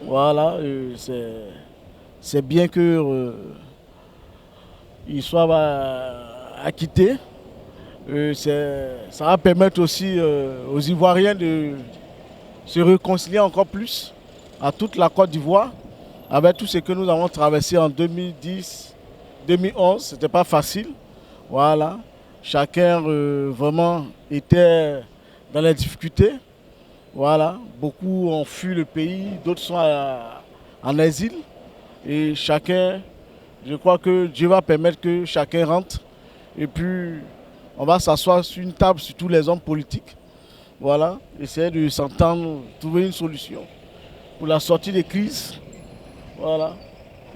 Voilà, c'est bien que il soit acquitté. Ça va permettre aussi aux Ivoiriens de se réconcilier encore plus à toute la Côte d'Ivoire avec tout ce que nous avons traversé en 2010, 2011. C'était pas facile. Voilà. Chacun vraiment était dans les difficultés. Voilà. Beaucoup ont fui le pays, d'autres sont en exil. Et chacun, je crois que Dieu va permettre que chacun rentre. Et puis, on va s'asseoir sur une table, sur tous les hommes politiques. Voilà. Essayer de s'entendre, trouver une solution pour la sortie des crises. Voilà.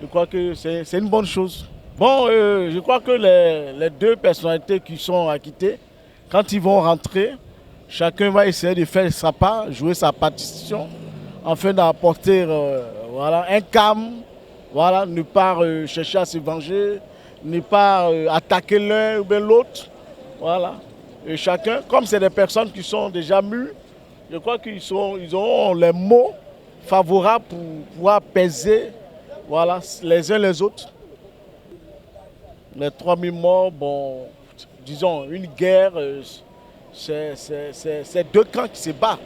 Je crois que c'est une bonne chose. Bon, je crois que les deux personnalités qui sont acquittées, quand ils vont rentrer, chacun va essayer de faire sa part, jouer sa partition, afin d'apporter voilà, un calme, voilà, ne pas chercher à se venger, ne pas attaquer l'un ou bien l'autre. Voilà. Et chacun, comme c'est des personnes qui sont déjà mûres, je crois qu'ils auront les mots favorables pour pouvoir peser, voilà, les uns les autres. Les 3000 morts, bon, disons, une guerre, c'est deux camps qui se battent.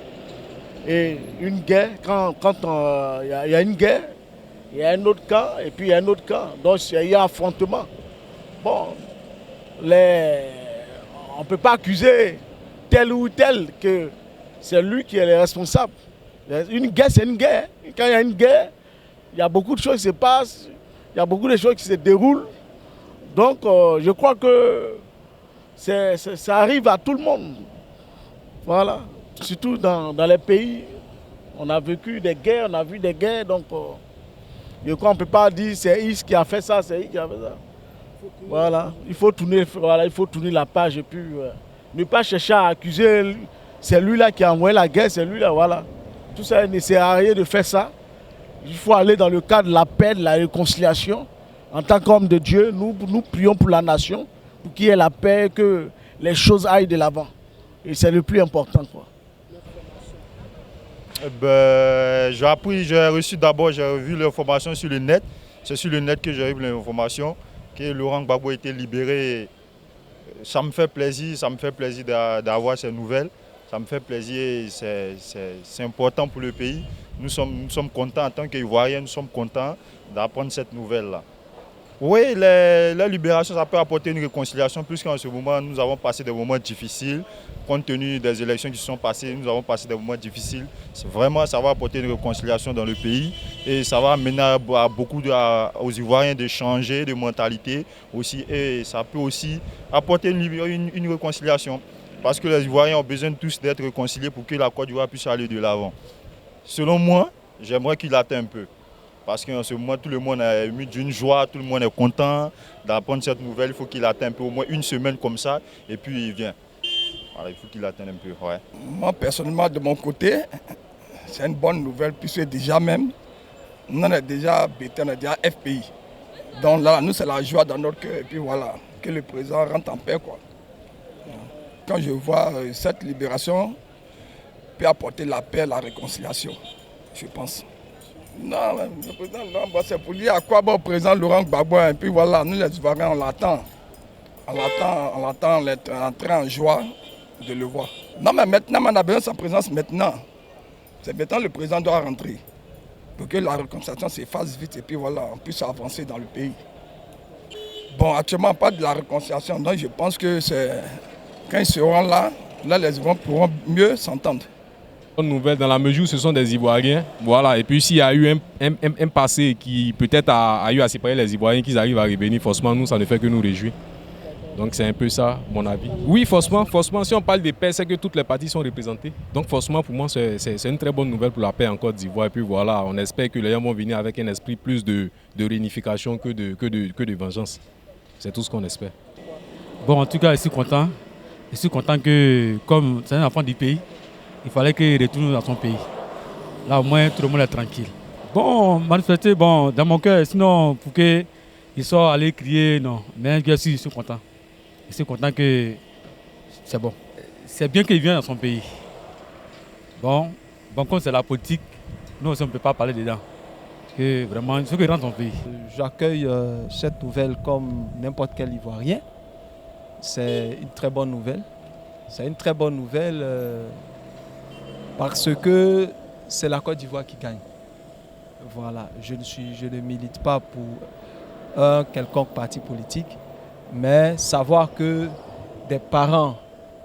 Et une guerre, quand il y a une guerre, il y a un autre camp et puis il y a un autre camp. Donc il y a un affrontement. Bon, on ne peut pas accuser tel ou tel que c'est lui qui est le responsable. Une guerre, c'est une guerre. Quand il y a une guerre, il y a beaucoup de choses qui se passent, il y a beaucoup de choses qui se déroulent. Donc je crois que ça arrive à tout le monde. Voilà. Surtout dans les pays, on a vécu des guerres, on a vu des guerres. Donc je crois qu'on ne peut pas dire c'est Is qui a fait ça, c'est I qui a fait ça. Voilà. Il faut tourner la page et puis ne pas chercher à accuser c'est lui-là qui a envoyé la guerre, c'est lui-là, voilà. Tout ça ne sert à rien de faire ça. Il faut aller dans le cadre de la paix, de la réconciliation. En tant qu'homme de Dieu, nous prions pour la nation, pour qu'il y ait la paix, que les choses aillent de l'avant. Et c'est le plus important, quoi. J'ai reçu d'abord, j'ai vu l'information sur le net. C'est sur le net que j'ai eu l'information que Laurent Gbagbo a été libéré. Ça me fait plaisir d'avoir ces nouvelles. Ça me fait plaisir, c'est important pour le pays. Nous sommes contents en tant qu'Ivoiriens, nous sommes contents d'apprendre cette nouvelle-là. Oui, la libération, ça peut apporter une réconciliation, puisqu'en ce moment, nous avons passé des moments difficiles. Compte tenu des élections qui se sont passées, nous avons passé des moments difficiles. Vraiment, ça va apporter une réconciliation dans le pays et ça va amener aux Ivoiriens de changer de mentalité aussi. Et ça peut aussi apporter une réconciliation. Parce que les Ivoiriens ont besoin tous d'être réconciliés pour que la Côte d'Ivoire puisse aller de l'avant. Selon moi, j'aimerais qu'il atteigne un peu. Parce qu'en ce moment, tout le monde est ému d'une joie, tout le monde est content d'apprendre cette nouvelle. Il faut qu'il atteigne un peu, au moins une semaine comme ça, et puis il vient. Voilà, il faut qu'il atteigne un peu. Ouais. Moi, personnellement, de mon côté, c'est une bonne nouvelle, puisque déjà même, nous on est déjà BT, on est déjà FPI. Donc là, nous, c'est la joie dans notre cœur, et puis voilà, que le président rentre en paix, quoi. Quand je vois cette libération, peut apporter la paix, la réconciliation, je pense. Non, le président, c'est pour dire à quoi bon, le président Laurent Gbagbo, et puis voilà, nous les Ivoiriens, on l'attend. On l'attend, entrer en joie de le voir. Non, mais maintenant, on a besoin de sa présence maintenant. C'est maintenant le président doit rentrer. Pour que la réconciliation se fasse vite et puis voilà, on puisse avancer dans le pays. Bon, actuellement, pas de la réconciliation, donc je pense que c'est quand ils seront là, les Ivoiriens pourront mieux s'entendre. Bonne nouvelle dans la mesure où ce sont des Ivoiriens. Voilà. Et puis s'il y a eu un passé qui peut-être a eu à séparer les Ivoiriens, qu'ils arrivent à revenir, forcément, nous, ça ne fait que nous réjouir. Donc c'est un peu ça, mon avis. Oui, forcément, si on parle de paix, c'est que toutes les parties sont représentées. Donc forcément, pour moi, c'est une très bonne nouvelle pour la paix en Côte d'Ivoire. Et puis voilà, on espère que les gens vont venir avec un esprit plus de réunification que de vengeance. C'est tout ce qu'on espère. Bon, en tout cas, je suis content. Je suis content que, comme c'est un enfant du pays, il fallait qu'il retourne dans son pays. Là, au moins, tout le monde est tranquille. Bon, manifester, bon, dans mon cœur, sinon, pour qu'ils soient allés crier, non. Mais je suis content. Je suis content que c'est bon. C'est bien qu'il vienne dans son pays. Bon, comme c'est la politique, nous aussi, on ne peut pas parler dedans. Parce que vraiment, il faut qu'il rentre dans son pays. J'accueille cette nouvelle comme n'importe quel Ivoirien. C'est une très bonne nouvelle. C'est une très bonne nouvelle parce que c'est la Côte d'Ivoire qui gagne. Voilà, je ne milite pas pour un quelconque parti politique, mais savoir que des parents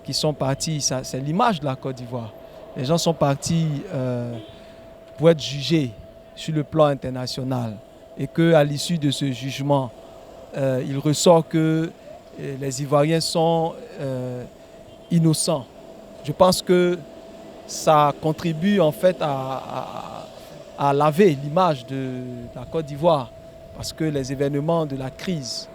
qui sont partis, c'est l'image de la Côte d'Ivoire. Les gens sont partis pour être jugés sur le plan international et qu'à l'issue de ce jugement, il ressort que les Ivoiriens sont innocents. Je pense que ça contribue en fait à laver l'image de la Côte d'Ivoire parce que les événements de la crise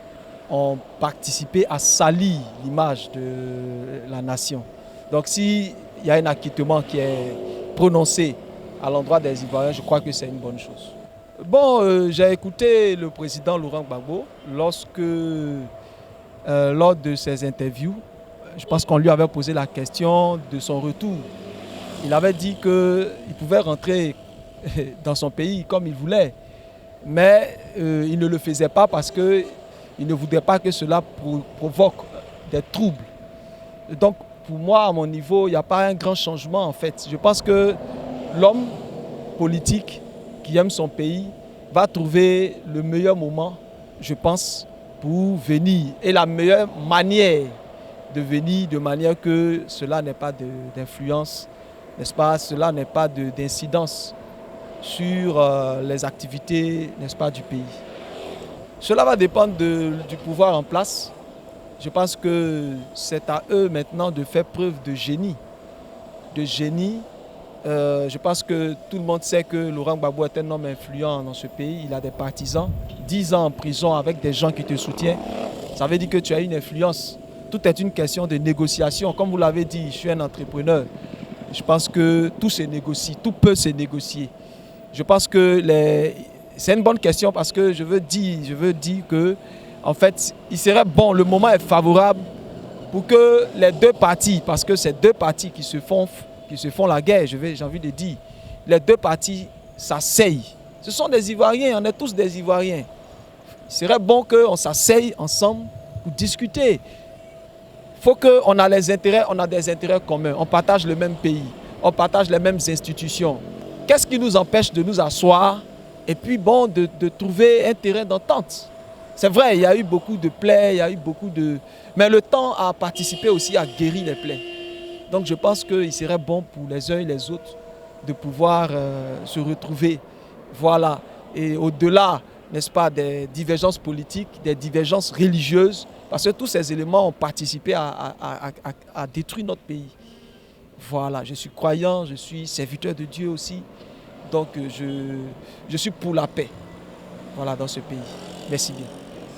ont participé à salir l'image de la nation. Donc s'il y a un acquittement qui est prononcé à l'endroit des Ivoiriens, je crois que c'est une bonne chose. Bon, j'ai écouté le président Laurent Gbagbo lors de ses interviews. Je pense qu'on lui avait posé la question de son retour. Il avait dit qu'il pouvait rentrer dans son pays comme il voulait, mais il ne le faisait pas parce qu'il ne voudrait pas que cela provoque des troubles. Donc pour moi, à mon niveau, il n'y a pas un grand changement en fait. Je pense que l'homme politique qui aime son pays va trouver le meilleur moment, je pense, pour venir. Et la meilleure manière de venir, de manière que cela n'ait pas d'influence, n'est-ce pas, cela n'ait pas d'incidence sur les activités, n'est-ce pas, du pays. Cela va dépendre du pouvoir en place. Je pense que c'est à eux maintenant de faire preuve de génie. Je pense que tout le monde sait que Laurent Gbagbo est un homme influent dans ce pays. Il a des partisans. 10 ans en prison avec des gens qui te soutiennent. Ça veut dire que tu as une influence. Tout est une question de négociation. Comme vous l'avez dit, je suis un entrepreneur. Je pense que tout se négocie, tout peut se négocier. Je pense que c'est une bonne question parce que je veux dire que, en fait, il serait bon, le moment est favorable pour que les deux parties, parce que c'est deux parties qui se font la guerre, j'ai envie de dire, les deux parties s'asseyent. Ce sont des Ivoiriens, on est tous des Ivoiriens. Il serait bon qu'on s'asseye ensemble pour discuter. Il faut qu'on a des intérêts communs, on partage le même pays, on partage les mêmes institutions. Qu'est-ce qui nous empêche de nous asseoir et puis bon, de trouver un terrain d'entente? C'est vrai, il y a eu beaucoup de plaies, il y a eu beaucoup de... Mais le temps a participé aussi à guérir les plaies. Donc je pense qu'il serait bon pour les uns et les autres de pouvoir se retrouver. Voilà. Et au-delà, n'est-ce pas, des divergences politiques, des divergences religieuses, parce que tous ces éléments ont participé à détruire notre pays. Voilà, je suis croyant, je suis serviteur de Dieu aussi. Donc je suis pour la paix, voilà, dans ce pays. Merci bien.